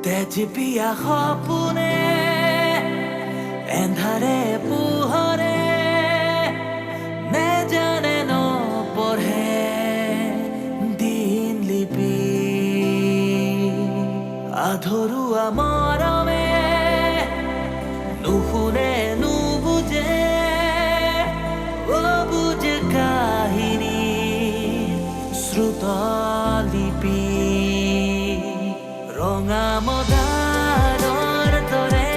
তেজ পিয়া সপোনে এন্ধাৰে পোহৰে নেজানে নপঢ়ে দিন লিপি আধৰুৱা মৰমে নুশুনে নুবুজে অবুজে কাহিনী শ্ৰুত লিপি ৰঙা মদাৰৰ দৰে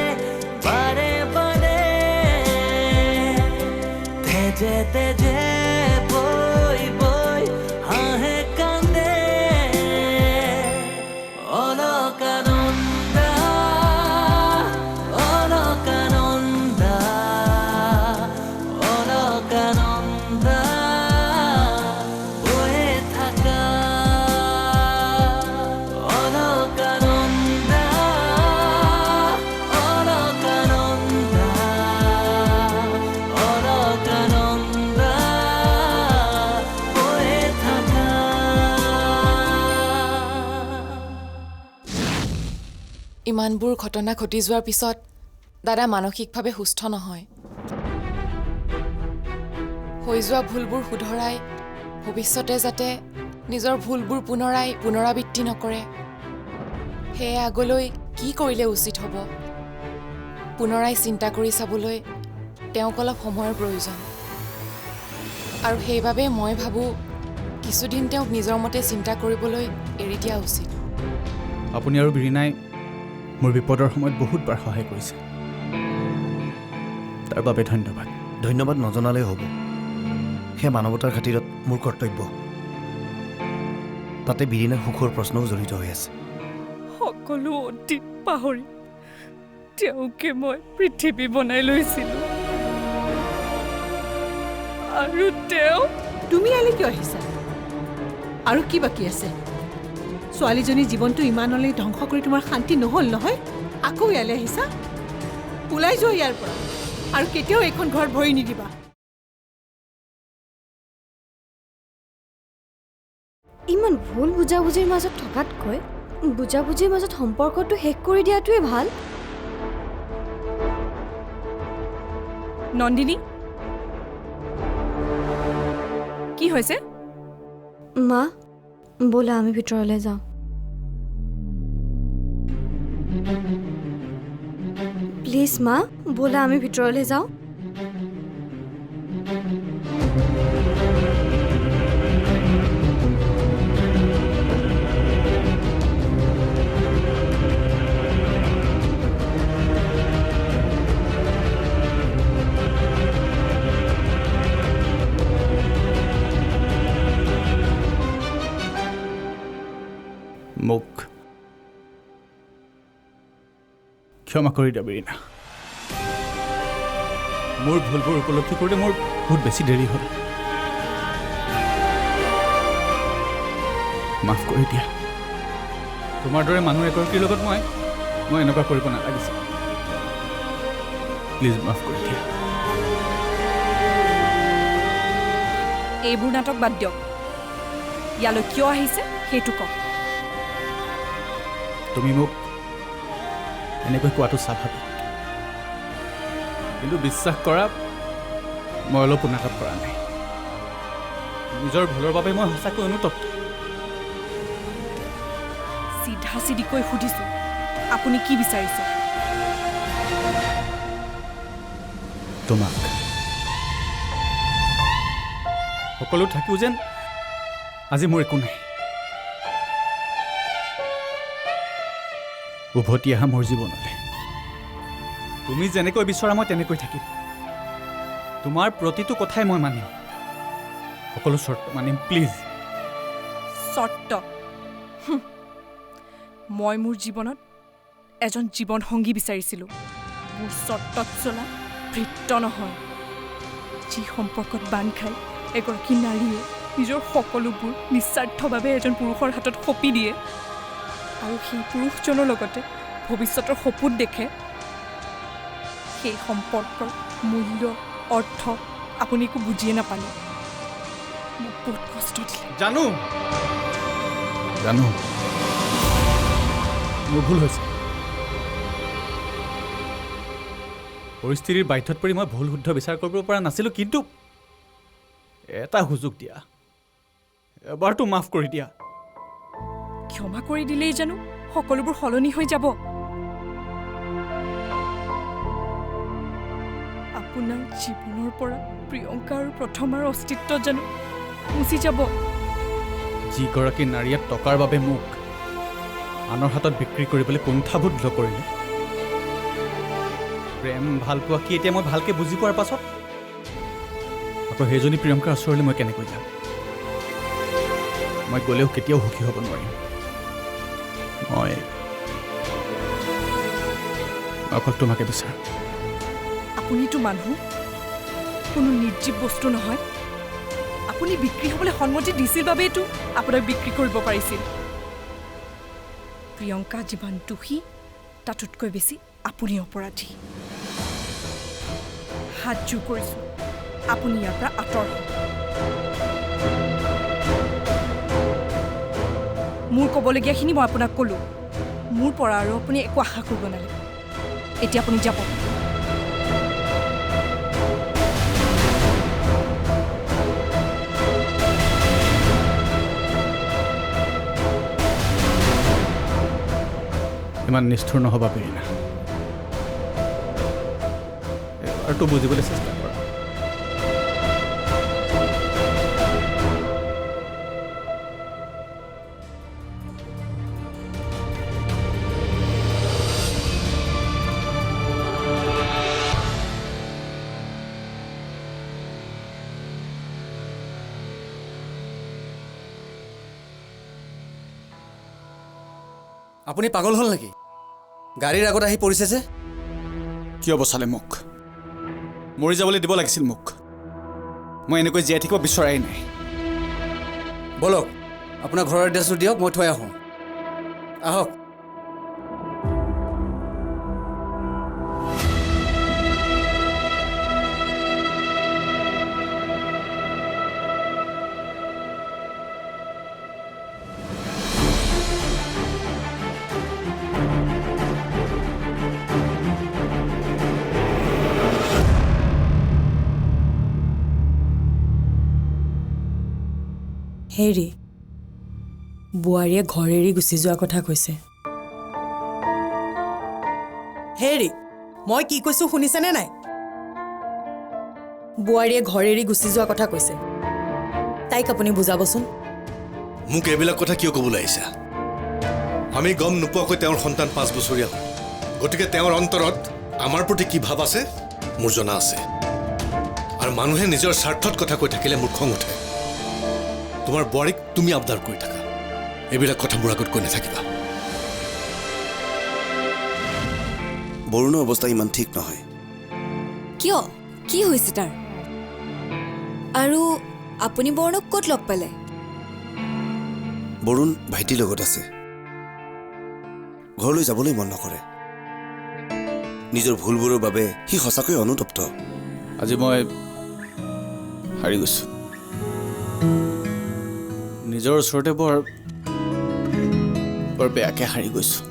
বাৰে বাৰে তেজে তেজে বৈ বৈ হাঁহে কান্দে অলকানন্দা অলকানন্দা অলকানন্দা বয়ে থাকা অলকানন্দা অলকানন্দা অলকানন্দা বয়ে থাকা ইমানবোৰ ঘটনা ঘটি যোৱাৰ পিছত দাদা মানসিকভাৱে সুস্থ নহয়। হৈ যোৱা ভুলবোৰ শুধৰাই ভৱিষ্যতে যাতে নিজৰ ভুলবোৰ পুনৰাবৃত্তি নকৰে, সেয়ে আগলৈ কি কৰিলে উচিত হ'ব পুনৰাই চিন্তা কৰি চাবলৈ তেওঁক অলপ সময়ৰ প্ৰয়োজন। আৰু সেইবাবে মই ভাবোঁ কিছুদিন তেওঁক নিজৰ মতে চিন্তা কৰিবলৈ এৰি দিয়া উচিত। আপুনি আৰু বিৰিনাই মোৰ বিপদৰ সময়ত বহুতবাৰ সহায় কৰিছে, তাৰ বাবে ধন্যবাদ। ধন্যবাদ নজনালেই হ'ব, সেই মানৱতাৰ খাতিৰত মোৰ কৰ্তব্য। তাতে বিৰিনাৰ সুখৰ প্ৰশ্নও জড়িত হৈ আছে। সকলো অতীত পাহৰি তেওঁকে মই পৃথিৱী বনাই লৈছিলোঁ, আৰু তেওঁ তুমি ইয়ালৈ কিয় আহিছা? আৰু কি বাকী আছে? ছোৱালীজনীৰ জীৱনটো ইমানলৈ ধ্বংস কৰি তোমাৰ শান্তি নহ'ল নহয়? আকৌ ইয়ালৈ আহিছা? ওলাই যোৱা ইয়াৰ পৰা, আৰু কেতিয়াও এইখন ঘৰত ভৰি নিদিবা। ইমান ভুল বুজাবুজিৰ মাজত থকাতকৈ বুজাবুজিৰ মাজত সম্পৰ্কটো শেষ কৰি দিয়াটোৱে ভাল। নন্দিনী, কি হৈছে? মা ব'লা আমি ভিতৰলৈ যাওঁ। প্লিজ মা ব'লা আমি ভিতৰলৈ যাওঁ। মোক ক্ষমা কৰি দিয়া বিৰিনা। মোৰ ভুলবোৰ উপলব্ধি কৰোঁতে মোৰ বহুত বেছি দেৰি হ'ল। মাফ কৰি দিয়া। তোমাৰ দৰে মানুহ এগৰাকীৰ লগত মই এনেকুৱা কৰিব নালাগিছিল। প্লিজ মাফ কৰি দিয়া। এইবোৰ নাটক বাদ দিয়ক, ইয়ালৈ কিয় আহিছে সেইটো কওক। তুমি মোক এনেকৈ কোৱাটো স্বাভাৱিক, কিন্তু বিশ্বাস কৰা মই অলপ উন্নত কৰা নাই। নিজৰ ভুলৰ বাবে মই সঁচাকৈ অনুতপ্ত। চিধা চিধিকৈ সুধিছোঁ, আপুনি কি বিচাৰিছে? তোমাক সকলো থাকিও যেন আজি মোৰ একো নাই। উভতি আহা মোৰ জীৱনলৈ। তুমি যেনেকৈ বিচৰা মই তেনেকৈ থাকিম। তোমাৰ প্ৰতিটো কথাই মই মানিম, সকলো চৰ্ত মানিম। প্লিজ। চৰ্ত? মই মোৰ জীৱনত এজন জীৱন সংগী বিচাৰিছিলোঁ, মোৰ চৰ্তত চলা ভৃত্য নহয়। যি সম্পৰ্কত বান্ধ খাই এগৰাকী নাৰীয়ে নিজৰ সকলোবোৰ নিস্বাৰ্থভাৱে এজন পুৰুষৰ হাতত সঁপি দিয়ে, আৰু সেই পুৰুষজনৰ লগতে ভৱিষ্যতৰ সপোন দেখে, সেই সম্পৰ্কৰ মূল্য অৰ্থ আপুনি একো বুজিয়ে নাপালে। মোক বহুত কষ্ট দিলে। জানো মোৰ ভুল হৈছে। পৰিস্থিতিৰ বাধ্যত পৰি মই ভুল শুদ্ধ বিচাৰ কৰিব পৰা নাছিলোঁ, কিন্তু এটা সুযোগ দিয়া, এবাৰতো মাফ কৰি দিয়া। ক্ষমা কৰি দিলেই জানো সকলোবোৰ সলনি হৈ যাব? আপোনাৰ জীৱনৰ পৰা প্ৰিয়ংকা আৰু প্ৰথমাৰ অস্তিত্ব জানো মুচি যাব? যিগৰাকী নাৰীয়ে টকাৰ বাবে মোক আনৰ হাতত বিক্ৰী কৰিবলৈ কুণ্ঠাবোধ নকৰিলে, প্ৰেম ভাল পোৱা কি এতিয়া মই ভালকৈ বুজি পোৱাৰ পাছত আকৌ সেইজনী প্ৰিয়ংকাৰ ওচৰলৈ মই কেনেকৈ যাম? মই গ'লেও কেতিয়াও সুখী হ'ব নোৱাৰিম। মই অকল তোমাকে বিচাৰোঁ। আপুনিতো মানুহ, কোনো নিৰ্জীৱ বস্তু নহয়। আপুনি বিক্ৰী হ'বলৈ সন্মতি দিছিল বাবেইতো আপোনাক বিক্ৰী কৰিব পাৰিছিল। প্ৰিয়ংকা যিমান দোষী, তাতোতকৈ বেছি আপুনি অপৰাধী। হাত জোৰ কৰিছোঁ, আপুনি ইয়াৰ পৰা আঁতৰ হওক। মোৰ ক'বলগীয়াখিনি মই আপোনাক ক'লোঁ। মোৰ পৰা আৰু আপুনি একো আশা কৰিব নালাগে। এতিয়া আপুনি যাব। ইমান নিষ্ঠুৰ নহ'বা পেৰিনা, এবাৰতো বুজিবলৈ চেষ্টা কৰা। আপুনি পাগল হ'ল নেকি? গাড়ীৰ আগত আহি পৰিছে যে। কিয় বচালে মোক? মৰি যাবলৈ দিব লাগিছিল মোক। মই এনেকৈ জীয়াই থাকিব বিচৰাই নাই। বলক, আপোনাৰ ঘৰৰ এড্ৰেছটো দিয়ক, মই থৈ আহোঁ। আহক। হেৰি, বোৱাৰীয়ে ঘৰ এৰি গুচি যোৱা কথা কৈছে। হেৰি, মই কি কৈছোঁ শুনিছেনে নাই? বোৱাৰীয়ে ঘৰ এৰি গুচি যোৱা কথা কৈছে। তাইক আপুনি বুজাবচোন। মোক এইবিলাক কথা কিয় ক'বলৈ আহিছা? আমি গম নোপোৱাকৈ তেওঁৰ সন্তান 5 বছৰীয়া হ'ল। গতিকে তেওঁৰ অন্তৰত আমাৰ প্ৰতি কি ভাৱ আছে মোৰ জনা আছে। আৰু মানুহে নিজৰ স্বাৰ্থত কথা কৈ থাকিলে মোৰ খং উঠে। তোমাৰ বোৱাৰীক তুমি আবদাৰ কৰি থাকা, এইবিলাক কথা মোৰ আগত কৈ নাথাকিবা। বৰুণৰ অৱস্থা ইমান ঠিক নহয়। কিয়? কি হৈছে তাৰ? আৰু আপুনি বৰুণক ক'ত লগ পালে? বৰুণ ভাইটিৰ লগত আছে। ঘৰলৈ যাবলৈ মন নকৰে। নিজৰ ভুলবোৰৰ বাবে সি সঁচাকৈ অনুতপ্ত। আজি মই হাৰি গৈছোঁ। নিজৰ ওচৰতে বৰ বেয়াকৈ হাৰি গৈছোঁ।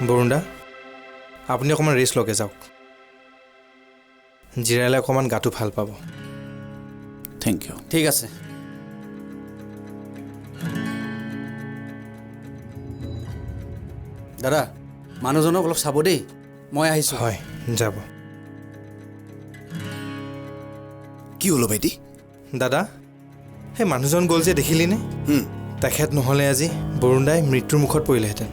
বৰুণ দা, আপুনি অকণমান ৰেষ্ট লগে যাওক। জিৰালে অকণমান গাটো ভাল পাব। Thank you. ঠিক আছে। দাদা, মানুহজনক অলপ চাব দেই, মই আহিছোঁ। হয়, যাব। কি হ'ল ভাইটি? দাদা, সেই মানুহজন গ'ল যে দেখিলিনে? তেখেত নহ'লে আজি বৰুণ দাই মৃত্যুৰ মুখত পৰিলেহেঁতেন।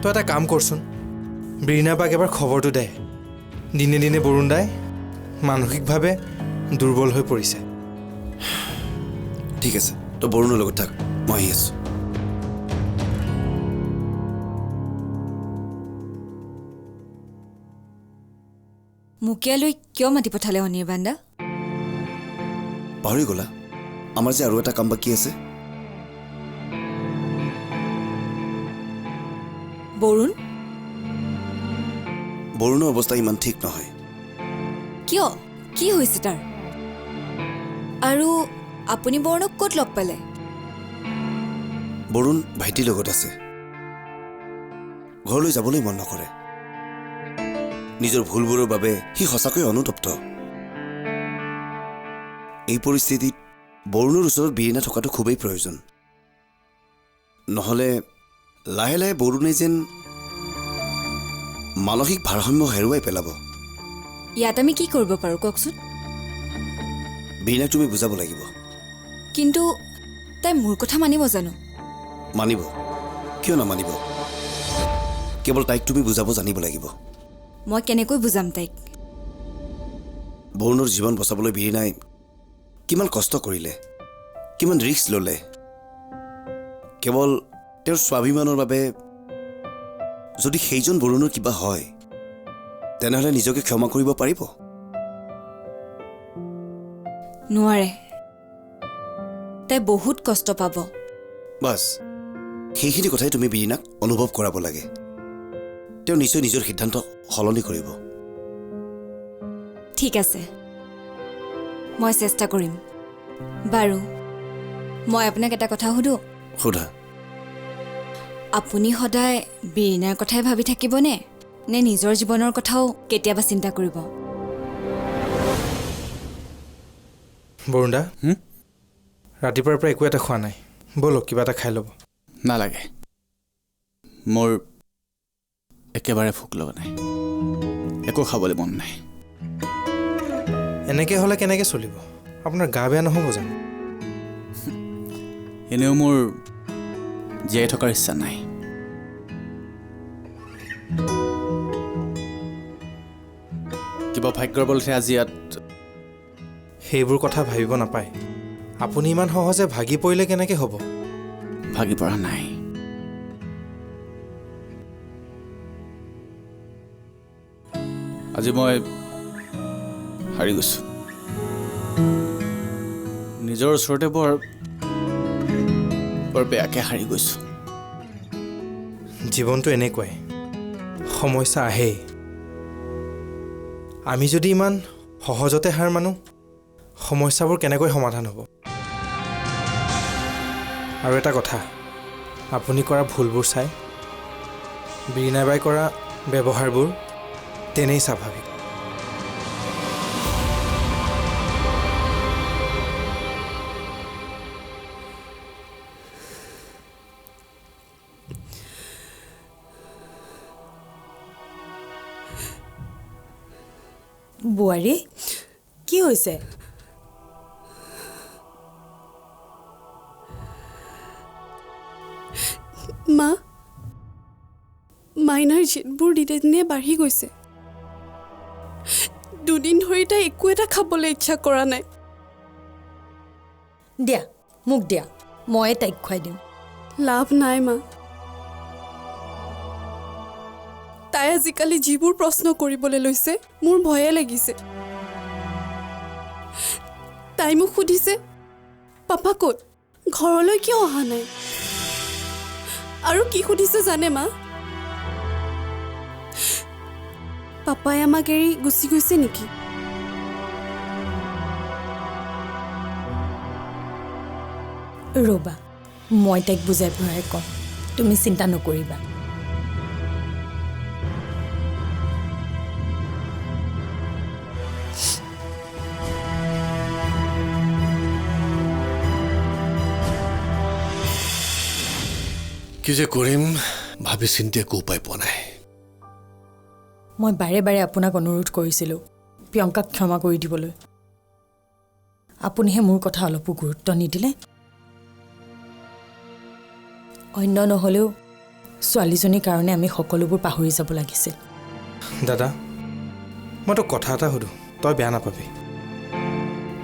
তই এটা কাম কৰচোন, ব্ৰীণা বাক এবাৰ খবৰটো দে। দিনে দিনে বৰুণ দাই মানসিকভাৱে দুৰ্বল হৈ পৰিছে। ঠিক আছে, তই বৰুণৰ লগত থাক, মই আহি আছোঁ। মুকিয়ালৈ কিয় মাতি পঠালে অনিৰ্বাণ দা? পাহৰি গ'লা, আমাৰ যে আৰু এটা কাম বাকী আছে। বৰুণ, বৰুণৰ অৱস্থা ইমান ঠিক নহয়। কিয় কি হৈছে তাৰ? আৰু আপুনি বৰুণক ক'ত লগ পালে? বৰুণ ভাইটিৰ লগত আছে। ঘৰলৈ যাবলৈ মন নকৰে। নিজৰ ভুলবোৰৰ বাবে সি সঁচাকৈ অনুতপ্ত। এই পৰিস্থিতিত বৰুণৰ ওচৰত বীৰেণা থকাটো খুবেই প্ৰয়োজন। নহ'লে লাহে লাহে বৰুণে যেন মানসিক ভাৰসাম্য হেৰুৱাই পেলাব। ইয়াত আমি কি কৰিব পাৰোঁ কওকচোন? বীৰেণাক তুমি বুজাব লাগিব। কিন্তু তাই মোৰ কথা মানিব জানো? মানিব, কিয় নামানিব? কেৱল তাইক তুমি বুজাব জানিব লাগিব। মই কেনেকৈ বুজাম তাইক? বৰুণৰ জীৱন বচাবলৈ বীৰেণাই কিমান কষ্ট কৰিলে, কিমান ৰিস্ক ল'লে। কেৱল তেওঁৰ স্বাভিমানৰ বাবে যদি সেইজন বৰুণৰ কিবা হয়, তেনেহ'লে নিজকে ক্ষমা কৰিব পাৰিব? নোৱাৰে। তাই বহুত কষ্ট পাব। বাছ সেইখিনি কথাই তুমি বীৰেণাক অনুভৱ কৰাব লাগে। তেওঁ নিশ্চয় নিজৰ সিদ্ধান্ত সলনি কৰিব। ঠিক আছে, মই চেষ্টা কৰিম। বাৰু মই আপোনাক এটা কথা সুধোঁ? সোধা। আপুনি সদায় বীৰেণাৰ কথাই ভাবি থাকিবনে, নে নিজৰ জীৱনৰ কথাও কেতিয়াবা চিন্তা কৰিব? বৰুণ দা, ৰাতিপুৱাৰ পৰা একো এটা খোৱা নাই, ব'লক কিবা এটা খাই ল'ব। নালাগে, মোৰ একেবাৰে ভোক লগা নাই, একো খাবলৈ মন নাই। এনেকৈ হ'লে কেনেকৈ চলিব? আপোনাৰ গা বেয়া নহ'ব জানো? এনেও মোৰ জীয়াই থকাৰ ইচ্ছা নাই। কিবা ভাগ্যৰ বলতে আজি ইয়াত। সেইবোৰ কথা ভাবিব নাপায়। আপুনি ইমান সহজে ভাগি পৰিলে কেনেকৈ হ'ব? ভাগি পৰা নাই। আজি মই হাৰি গৈছো। নিজৰ ওচৰতে বৰ বেয়াকৈ হাৰি গৈছো। জীৱনটো এনেকুৱাই, সমস্যা আহেই। আমি যদি ইমান সহজতে হাৰ মানো, সমস্যাবোৰ কেনেকৈ সমাধান হ'ব? আৰু এটা কথা, আপুনি কৰা ভুলবোৰ চাই বীৰেণা বাই কৰা ব্যৱহাৰবোৰ তেনেই স্বাভাৱিক। বোৱাৰী, কি হৈছে? মা, মাইনাৰ জেদবোৰ দিনে দিনে বাঢ়ি গৈছে। দুদিন ধৰি তাই একো এটা খাবলৈ ইচ্ছা কৰা নাই। দিয়া, মোক দিয়া, ময়ে তাইক খুৱাই দিম। লাভ নাই মা। তাই আজিকালি যিবোৰ প্ৰশ্ন কৰিবলৈ লৈছে, মোৰ ভয়ে লাগিছে। তাই মোক সুধিছে, পাপা ক'ত? ঘৰলৈ কিয় অহা নাই? আৰু কি সুধিছে জানে মা? পাপাই আমাক এৰি গুচি গৈছে নেকি? ৰ'বা, মই তাইক বুজাই পঢ়াই ক'ম, তুমি চিন্তা নকৰিবা। কি যে কৰিম ভাবি চিন্তি একো উপায় পোৱা নাই। মই বাৰে বাৰে আপোনাক অনুৰোধ কৰিছিলোঁ প্ৰিয়ংকাক ক্ষমা কৰি দিবলৈ। আপুনিহে মোৰ কথা অলপো গুৰুত্ব নিদিলে। অন্য নহ'লেও ছোৱালীজনীৰ কাৰণে আমি সকলোবোৰ পাহৰি যাব লাগিছিল। দাদা, মই তোক কথা এটা সুধোঁ, তই বেয়া নাপাবি।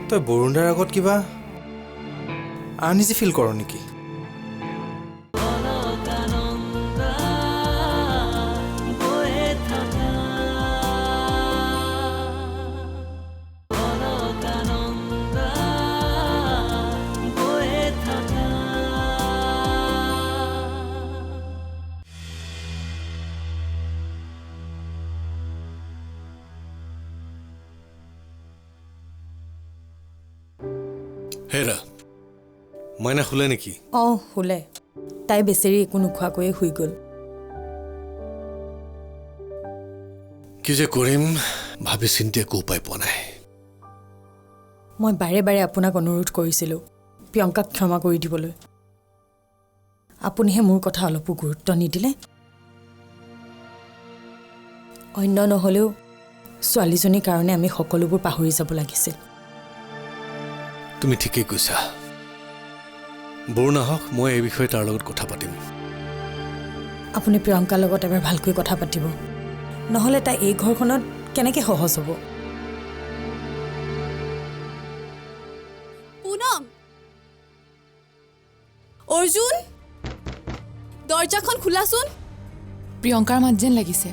তই বৰুণদাৰ আগত কিবা আনইজি ফিল কৰ নেকি? হেৰা মইনা শুলে নেকি? অঁ শুলে। তাই বেচেৰি একো নোখোৱাকৈয়ে শুই গ'ল। কি যে কৰিম ভাবি চিন্তি একো উপায় পোৱা নাই। মই বাৰে বাৰে আপোনাক অনুৰোধ কৰিছিলোঁ প্ৰিয়ংকাক ক্ষমা কৰি দিবলৈ। আপুনিহে মোৰ কথা অলপো গুৰুত্ব নিদিলে। অন্য নহ'লেও ছোৱালীজনীৰ কাৰণে আমি সকলোবোৰ পাহৰি যাব লাগিছিল। তুমি ঠিকেই কৈছা। বৰুণ আহক, মই এই বিষয়ে তাৰ লগত কথা পাতিম। আপুনি প্ৰিয়ংকাৰ লগত এবাৰ ভালকৈ কথা পাতিব, নহ'লে তাই এই ঘৰখনত কেনেকৈ সহজ হ'ব। পুনম, অৰ্জুন, দৰ্জাখন খোলাচোন। প্ৰিয়ংকাৰ মাত যেন লাগিছে।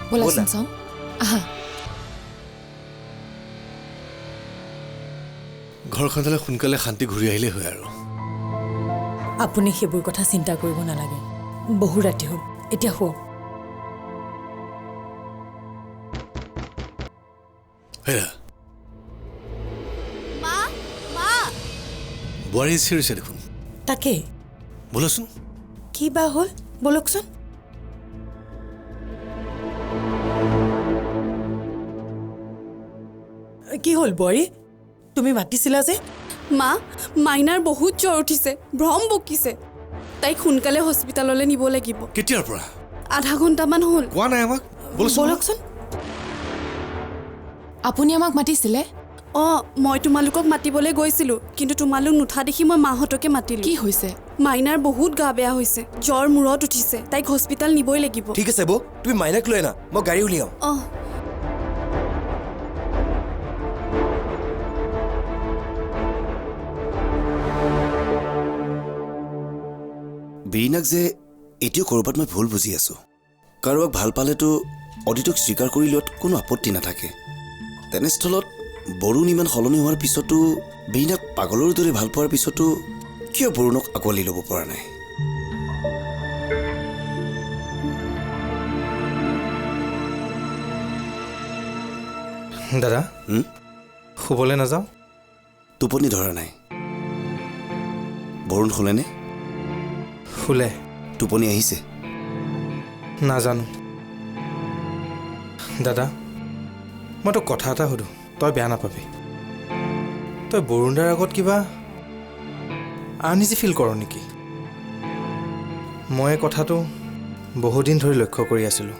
ব'লাচোন চাওঁ। আহা। ঘৰখনলৈ সোনকালে শান্তি ঘূৰি আহিলেই হয় আৰু। আপুনি সেইবোৰ কথা চিন্তা কৰিব নালাগে। বহু ৰাতি হ'ল, এতিয়া শুৱক। হেৰা মা, মা। বোৱাৰী চিঞৰিছে দেখোন। তাকেই। ব'লাচোন। কি বা হ'ল বলকচোন। কি হ'ল বোৱাৰী? তুমি মাতিছিলা যে? মা, মাইনাৰ বহুত জ্বৰ উঠিছে, ভ্ৰম বকিছে। তাইক সোনকালে হস্পিটাললৈ নিব লাগিব। কেতিয়াৰ পৰা? আধা ঘণ্টামান হ'ল। কোৱা নাই আমাক। বলকচোন। আপুনি আমাক মাতিছিলে? অঁ, মই তোমালোকক মাতিবলৈ গৈছিলোঁ, কিন্তু তোমালোক নুঠা দেখি মই মাহঁতকে মাতিলোঁ। কি হৈছে? মাইনাৰ বহুত গা বেয়া হৈছে, জ্বৰ মূৰত উঠিছে। তাইক হস্পিটাল নিবই লাগিব। ঠিক আছে বৌ, তুমি মাইনাক লৈ আনা, মই গাড়ী উলিয়াওঁ। অঁ। বীৰিনাক যে এতিয়াও ক'ৰবাত মই ভুল বুজি আছোঁ। কাৰোবাক ভাল পালেতো অদিতক স্বীকাৰ কৰি লোৱাত কোনো আপত্তি নাথাকে। তেনেস্থলত বৰুণ ইমান সলনি হোৱাৰ পিছতো, বীৰিনাক পাগলৰ দৰে ভাল পোৱাৰ পিছতো কিয় বৰুণক আঁকোৱালি ল'ব পৰা নাই? দাদা শুবলৈ নাযাওঁ? টোপনি ধৰা নাই। বৰুণ শুলেনে? শুলে। টোপনি আহিছে? নাজানো। দাদা, মই তোক কথা এটা সুধোঁ, তই বেয়া নাপাবি। তই বৰুণদাৰ আগত কিবা আনইজি ফিল কৰ নেকি? মই কথাটো বহুদিন ধৰি লক্ষ্য কৰি আছিলোঁ,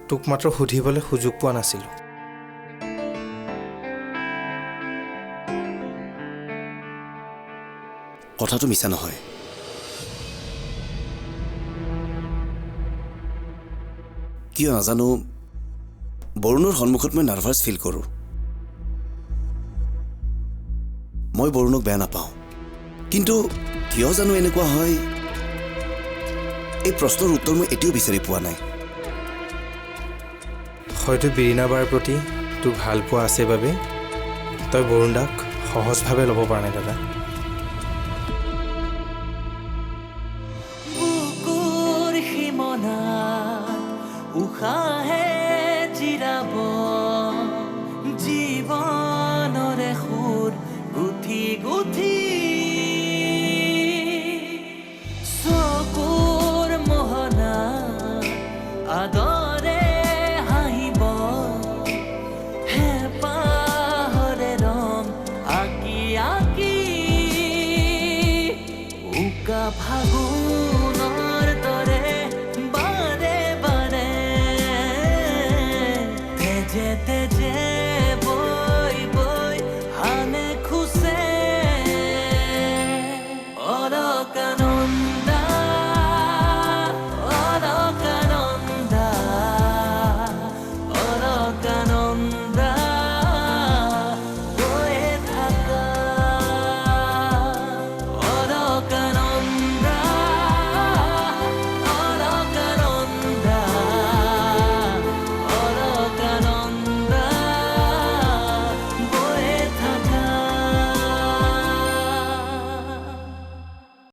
তোক মাত্ৰ সুধিবলৈ সুযোগ পোৱা নাছিলোঁ। কথাটো মিছা নহয়। কিয় নাজানো, বৰুণৰ সন্মুখত মই নাৰ্ভাছ ফিল কৰোঁ। মই বৰুণক বেয়া নাপাওঁ, কিন্তু কিয় জানো এনেকুৱা হয়, এই প্ৰশ্নৰ উত্তৰ মই এতিয়াও বিচাৰি পোৱা নাই। হয়তো বীৰিনা বাৰ প্ৰতি তোৰ ভাল পোৱা আছে বাবে তই বৰুণদাক সহজভাৱে ল'ব পৰা নাই দাদা। বুকুৰ সীমনাত উশাহে জিৰাব, জীৱনৰে সুৰ গুঠি গুঠি চকুৰ মোহনা আদৰে হাঁহিব, হেঁপাহৰে ৰং আঁকি আঁকি উকা ভাগো